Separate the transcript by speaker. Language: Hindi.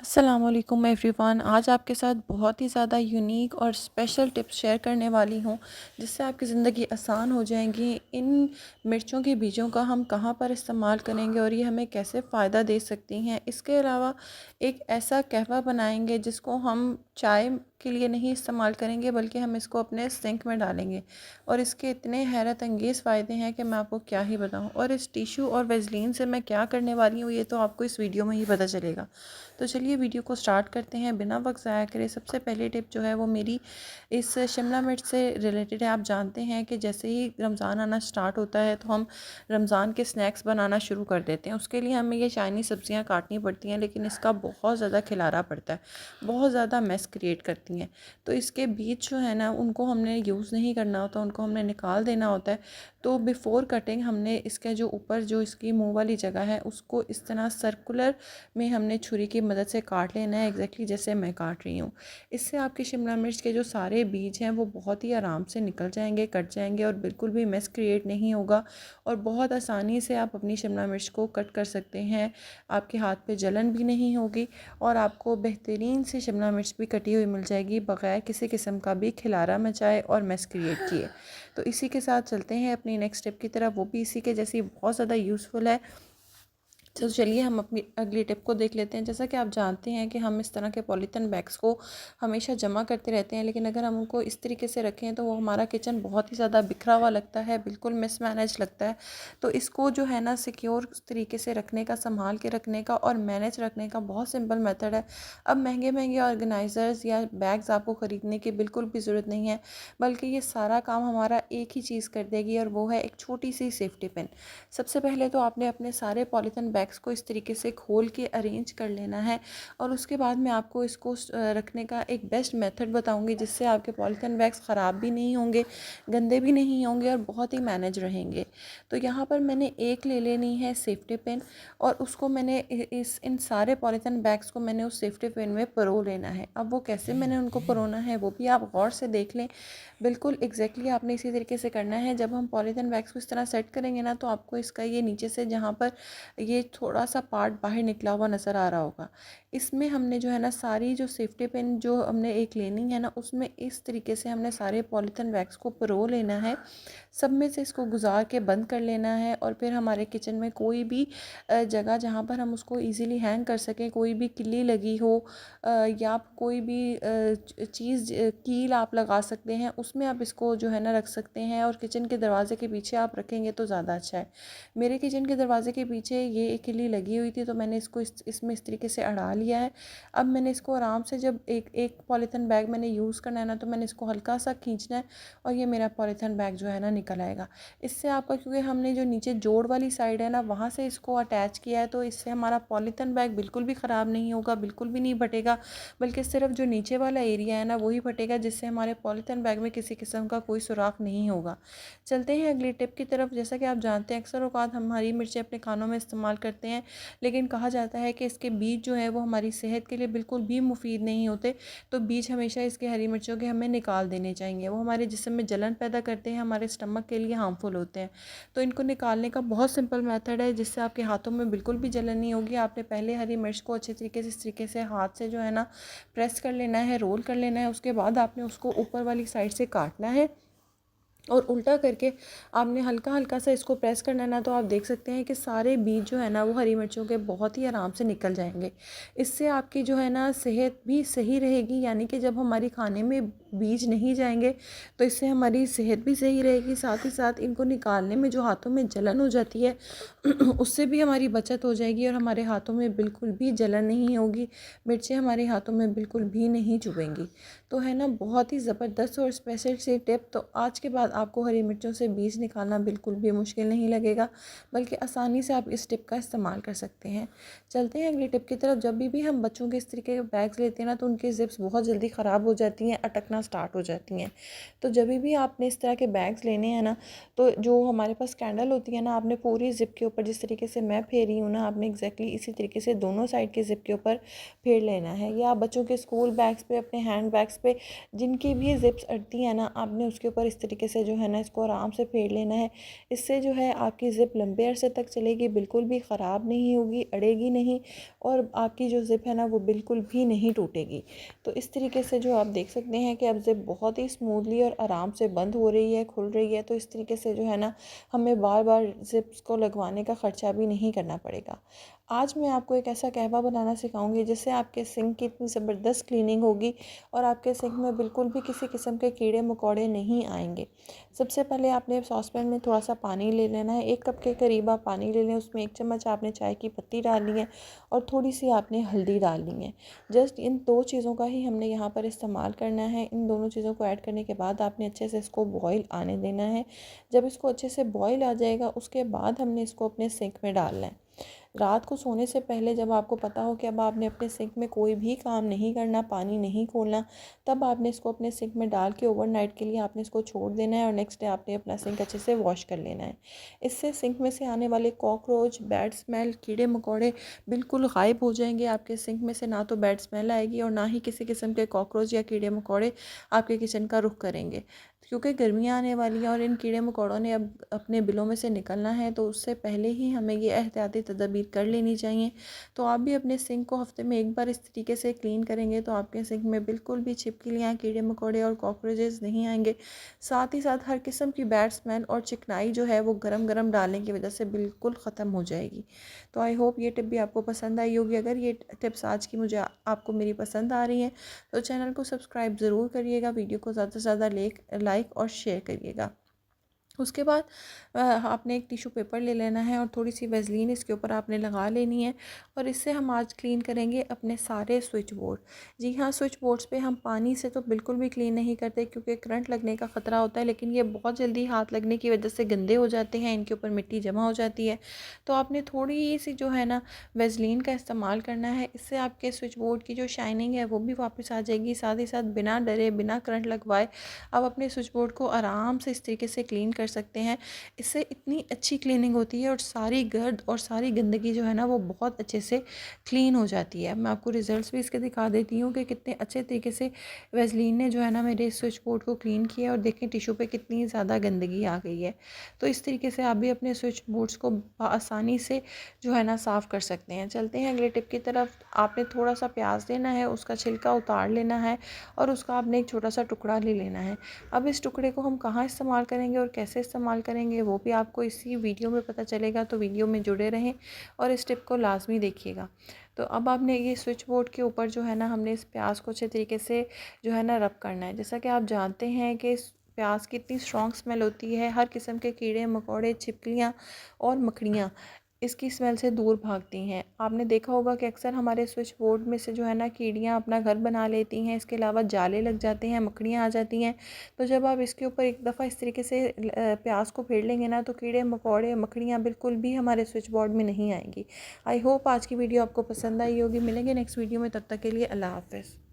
Speaker 1: अस्सलामुअलैकुम एवरीवन। आज आपके साथ बहुत ही ज़्यादा यूनिक और स्पेशल टिप्स शेयर करने वाली हूँ जिससे आपकी ज़िंदगी आसान हो जाएगी। इन मिर्चों के बीजों का हम कहाँ पर इस्तेमाल करेंगे और ये हमें कैसे फ़ायदा दे सकती हैं। इसके अलावा एक ऐसा कहवा बनाएंगे जिसको हम चाय के लिए नहीं इस्तेमाल करेंगे बल्कि हम इसको अपने सिंक में डालेंगे और इसके इतने हैरत अंगेज़ फ़ायदे हैं कि मैं आपको क्या ही बताऊँ। और इस टिशू और वेज़लीन से मैं क्या करने वाली हूँ ये तो आपको इस वीडियो में ही पता चलेगा। तो चलिए वीडियो को स्टार्ट करते हैं बिना वक्त ज़ाया करे। सबसे पहली टिप जो है वो मेरी इस शिमला मिर्च से रिलेटेड है। आप जानते हैं कि जैसे ही रमज़ान आना स्टार्ट होता है तो हम रमज़ान के स्नैक्स बनाना शुरू कर देते हैं। उसके लिए हमें ये चाइनीज़ सब्ज़ियाँ काटनी पड़ती हैं, लेकिन इसका बहुत ज़्यादा खिलारा पड़ता है, बहुत ज़्यादा मेस क्रिएट करती हैं। तो इसके बीज जो है ना उनको हमने यूज़ नहीं करना होता, उनको हमने निकाल देना होता है। तो बिफ़ोर कटिंग हमने इसका जो ऊपर जो इसकी मुँह वाली जगह है उसको इस तरह सर्कुलर में हमने छुरी की मदद से काट लेना है, एग्जैक्टली जैसे मैं काट रही हूँ। इससे आपकी शिमला मिर्च के जो सारे बीज हैं वो बहुत ही आराम से निकल जाएंगे, कट जाएंगे और बिल्कुल भी मेस क्रिएट नहीं होगा और बहुत आसानी से आप अपनी शिमला मिर्च को कट कर सकते हैं। आपके हाथ पे जलन भी नहीं होगी और आपको बेहतरीन से शिमला मिर्च भी कटी हुई मिल जाएगी बग़ैर किसी किस्म का भी खिलारा मचाए और मेस क्रिएट किए। तो इसी के साथ चलते हैं अपनी नेक्स्ट स्टेप की तरफ, वो भी इसी के जैसी बहुत ज़्यादा यूज़फुल है। तो चलिए हम अपनी अगली टिप को देख लेते हैं। जैसा कि आप जानते हैं कि हम इस तरह के पॉलीथीन बैग्स को हमेशा जमा करते रहते हैं, लेकिन अगर हम उनको इस तरीके से रखें तो वो हमारा किचन बहुत ही ज़्यादा बिखरा हुआ लगता है, बिल्कुल मिसमैनेज लगता है। तो इसको जो है ना सिक्योर तरीके से रखने का, संभाल के रखने का और मैनेज रखने का बहुत सिंपल मेथड है। अब महंगे महंगे ऑर्गेनाइज़र्स या बैग्स आपको ख़रीदने की बिल्कुल भी ज़रूरत नहीं है, बल्कि ये सारा काम हमारा एक ही चीज़ कर देगी और वो है एक छोटी सी सेफ्टी पिन। सबसे पहले तो आपने अपने सारे पॉलीथीन बैग्स को इस तरीके से खोल के अरेंज कर लेना है और उसके बाद मैं आपको इसको रखने का एक बेस्ट मेथड बताऊंगी जिससे आपके पॉलीथीन बैग्स ख़राब भी नहीं होंगे, गंदे भी नहीं होंगे और बहुत ही मैनेज रहेंगे। तो यहाँ पर मैंने एक ले लेनी है सेफ्टी पिन और उसको मैंने इन सारे पॉलीथीन बैग्स को मैंने उस सेफ्टी पिन में परो लेना है। अब वो कैसे मैंने उनको परोना है वो भी आप गौर से देख लें। बिल्कुल एग्जैक्टली आपने इसी तरीके से करना है। जब हम पॉलीथीन बैग्स को इस तरह सेट करेंगे ना तो आपको इसका ये नीचे से जहाँ पर ये थोड़ा सा पार्ट बाहर निकला हुआ नज़र आ रहा होगा, इसमें हमने जो है ना सारी जो सेफ्टी पिन जो हमने एक लेनी है ना उसमें इस तरीके से हमने सारे पॉलीथीन बैग्स को परो लेना है। सब में से इसको गुजार के बंद कर लेना है और फिर हमारे किचन में कोई भी जगह जहाँ पर हम उसको इजीली हैंग कर सकें, कोई भी किल्ली लगी हो या कोई भी चीज़ कील आप लगा सकते हैं उसमें आप इसको जो है ना रख सकते हैं और किचन के दरवाजे के पीछे आप रखेंगे तो ज़्यादा अच्छा है। मेरे किचन के दरवाजे के पीछे ये एक किल्ली लगी हुई थी तो मैंने इसको इसमें इस तरीके से अड़ा लिया है। अब मैंने इसको आराम से जब एक एक पॉलीथीन बैग मैंने यूज़ करना है ना तो मैंने इसको हल्का सा खींचना है और ये मेरा पॉलीथीन बैग जो है ना निकल आएगा। इससे आपका, क्योंकि हमने जो नीचे जोड़ वाली साइड है ना वहाँ से इसको अटैच किया है, तो इससे हमारा पॉलीथीन बैग बिल्कुल भी ख़राब नहीं होगा, बिल्कुल भी नहीं फटेगा, बल्कि सिर्फ जो नीचे वाला एरिया है ना वही फटेगा, जिससे हमारे पॉलीथीन बैग में किसी किस्म का कोई सुराख नहीं होगा। चलते हैं अगली टिप की तरफ। जैसा कि आप जानते हैं अक्सर औक़ात हम हरी मिर्चें अपने खानों में इस्तेमाल करते हैं, लेकिन कहा जाता है कि इसके बीज जो है वो हमारी सेहत के लिए बिल्कुल भी मुफीद नहीं होते। तो बीज हमेशा इसके हरी मिर्चों के हमें निकाल देने चाहिए, वो हमारे जिस्म में जलन पैदा करते हैं, हमारे स्टमक के लिए हार्मफुल होते हैं। तो इनको निकालने का बहुत सिंपल मेथड है जिससे आपके हाथों में बिल्कुल भी जलन नहीं होगी। आपने पहले हरी मिर्च को अच्छे तरीके से इस तरीके से हाथ से जो है ना प्रेस कर लेना है, रोल कर लेना है। उसके बाद आपने उसको ऊपर वाली साइड से काटना है और उल्टा करके आपने हल्का हल्का सा इसको प्रेस करना है ना, तो आप देख सकते हैं कि सारे बीज जो है ना वो हरी मिर्चों के बहुत ही आराम से निकल जाएंगे। इससे आपकी जो है ना सेहत भी सही रहेगी, यानी कि जब हमारी खाने में बीज नहीं जाएंगे तो इससे हमारी सेहत भी सही रहेगी। साथ ही साथ इनको निकालने में जो हाथों में जलन हो जाती है उससे भी हमारी बचत हो जाएगी और हमारे हाथों में बिल्कुल भी जलन नहीं होगी, मिर्चें हमारे हाथों में बिल्कुल भी नहीं चुभेंगी। तो है ना बहुत ही ज़बरदस्त और स्पेशल सी टिप। तो आज के बाद आपको हरी मिर्चों से बीज निकालना बिल्कुल भी मुश्किल नहीं लगेगा, बल्कि आसानी से आप इस टिप का इस्तेमाल कर सकते हैं। चलते हैं अगली टिप की तरफ। जब भी हम बच्चों के इस तरीके के बैग्स लेते हैं ना तो उनकी जिप्स बहुत जल्दी ख़राब हो जाती हैं, अटकना फटना स्टार्ट हो जाती हैं। तो जब भी आपने इस तरह के बैग्स लेने हैं ना, तो जो हमारे पास कैंडल होती है ना, आपने पूरी ज़िप के ऊपर जिस तरीके से मैं फेर रही हूँ ना, आपने एग्जैक्टली इसी तरीके से दोनों साइड के ज़िप के ऊपर फेर लेना है। या आप बच्चों के स्कूल बैग्स पे, अपने हैंड बैग्स पे जिनकी भी ज़िप्स अटती है ना, आपने उसके ऊपर इस तरीके से जो है ना इसको आराम से फेर लेना है। इससे जो है आपकी ज़िप लंबे अरसे तक चलेगी, बिल्कुल भी ख़राब नहीं होगी, अड़ेगी नहीं, और आपकी जो ज़िप है ना वो बिल्कुल भी नहीं टूटेगी। तो इस तरीके से जो आप देख सकते हैं कि अब ज़िप बहुत ही स्मूथली और आराम से बंद हो रही है, खुल रही है। तो इस तरीके से जो है ना हमें बार बार ज़िप्स को लगवाने का ख़र्चा भी नहीं करना पड़ेगा। आज मैं आपको एक ऐसा कहवा बनाना सिखाऊंगी जिससे आपके सिंक की इतनी ज़बरदस्त क्लीनिंग होगी और आपके सिंक में बिल्कुल भी किसी किस्म के कीड़े मकोड़े नहीं आएंगे। सबसे पहले आपने सॉसपैन में थोड़ा सा पानी ले लेना है। 1 कप के करीब आप पानी ले लें, उसमें 1 चम्मच आपने चाय की पत्ती डालनी है और थोड़ी सी आपने हल्दी डालनी है। जस्ट इन 2 चीज़ों का ही हमने यहाँ पर इस्तेमाल करना है। इन दोनों चीज़ों को ऐड करने के बाद आपने अच्छे से इसको बॉईल आने देना है। जब इसको अच्छे से बॉईल आ जाएगा उसके बाद हमने इसको अपने सिंक में डालना है। रात को सोने से पहले जब आपको पता हो कि अब आपने अपने सिंक में कोई भी काम नहीं करना, पानी नहीं खोलना, तब आपने इसको अपने सिंक में डाल के ओवरनाइट के लिए आपने इसको छोड़ देना है और नेक्स्ट डे आपने अपना सिंक अच्छे से वॉश कर लेना है। इससे सिंक में से आने वाले कॉकरोच, बैड स्मेल, कीड़े मकोड़े बिल्कुल गायब हो जाएंगे। आपके सिंक में से ना तो बैड स्मेल आएगी और ना ही किसी किस्म के कॉकरोच या कीड़े मकोड़े आपके किचन का रुख करेंगे। क्योंकि गर्मियाँ आने वाली हैं और इन कीड़े मकोड़ों ने अब अपने बिलों में से निकलना है, तो उससे पहले ही हमें ये एहतियाती तदबीर कर लेनी चाहिए। तो आप भी अपने सिंक को हफ्ते में 1 बार इस तरीके से क्लीन करेंगे तो आपके सिंक में बिल्कुल भी छिपकलियाँ, कीड़े मकोड़े और कॉकरोचेस नहीं आएंगे। साथ ही साथ हर किस्म की बैड स्मेल और चिकनाई जो है वो गरम गरम डालने की वजह से बिल्कुल ख़त्म हो जाएगी। तो आई होप ये टिप भी आपको पसंद आई होगी। अगर ये टिप्स आज की मुझे आपको मेरी पसंद आ रही हैं तो चैनल को सब्सक्राइब ज़रूर करिएगा, वीडियो को ज़्यादा से ज़्यादा लाइक और शेयर करिएगा। उसके बाद आपने एक टिशू पेपर ले लेना है और थोड़ी सी वैसलीन इसके ऊपर आपने लगा लेनी है और इससे हम आज क्लीन करेंगे अपने सारे स्विच बोर्ड। जी हाँ, स्विच बोर्ड्स पे हम पानी से तो बिल्कुल भी क्लीन नहीं करते क्योंकि करंट लगने का ख़तरा होता है, लेकिन ये बहुत जल्दी हाथ लगने की वजह से गंदे हो जाते हैं, इनके ऊपर मिट्टी जमा हो जाती है। तो आपने थोड़ी सी जो है ना वैसलीन का इस्तेमाल करना है। इससे आपके स्विच बोर्ड की जो शाइनिंग है वो भी वापस आ जाएगी। साथ ही साथ बिना डरे, बिना करंट लगवाए आप अपने स्विच बोर्ड को आराम से इस तरीके से क्लीन कर सकते हैं। इससे इतनी अच्छी क्लीनिंग होती है और सारी गर्द और सारी गंदगी जो है ना वो बहुत अच्छे से क्लीन हो जाती है। मैं आपको रिजल्ट्स भी इसके दिखा देती हूँ कि कितने अच्छे तरीके से वैसलीन ने जो है ना मेरे स्विच बोर्ड को क्लीन किया, और देखें टिशू पे कितनी ज़्यादा गंदगी आ गई है। तो इस तरीके से आप भी अपने स्विच बोर्ड्स को आसानी से जो है ना साफ़ कर सकते हैं। चलते हैं अगले टिप की तरफ। आपने थोड़ा सा प्याज लेना है, उसका छिलका उतार लेना है और उसका आपने एक छोटा सा टुकड़ा ले लेना है। अब इस टुकड़े को हम कहाँ इस्तेमाल करेंगे और कैसे इस्तेमाल करेंगे वो भी आपको इसी वीडियो में पता चलेगा, तो वीडियो में जुड़े रहें और इस टिप को लाजमी देखिएगा। तो अब आपने ये स्विच बोर्ड के ऊपर जो है ना हमने इस प्याज को अच्छे तरीके से जो है ना रब करना है। जैसा कि आप जानते हैं कि प्याज की इतनी स्ट्रॉन्ग स्मेल होती है, हर किस्म के कीड़े मकोड़े, छिपकलियाँ और मकड़ियाँ इसकी स्मेल से दूर भागती हैं। आपने देखा होगा कि अक्सर हमारे स्विच बोर्ड में से जो है ना कीड़ियाँ अपना घर बना लेती हैं, इसके अलावा जाले लग जाते हैं, मकड़ियाँ आ जाती हैं। तो जब आप इसके ऊपर एक दफ़ा इस तरीके से प्याज को फेर लेंगे ना, तो कीड़े मकोड़े, मकड़ियाँ बिल्कुल भी हमारे स्विच बोर्ड में नहीं आएंगी। आई होप आज की वीडियो आपको पसंद आई होगी। मिलेंगे नेक्स्ट वीडियो में, तब तक के लिए अल्लाह हाफ़िज़।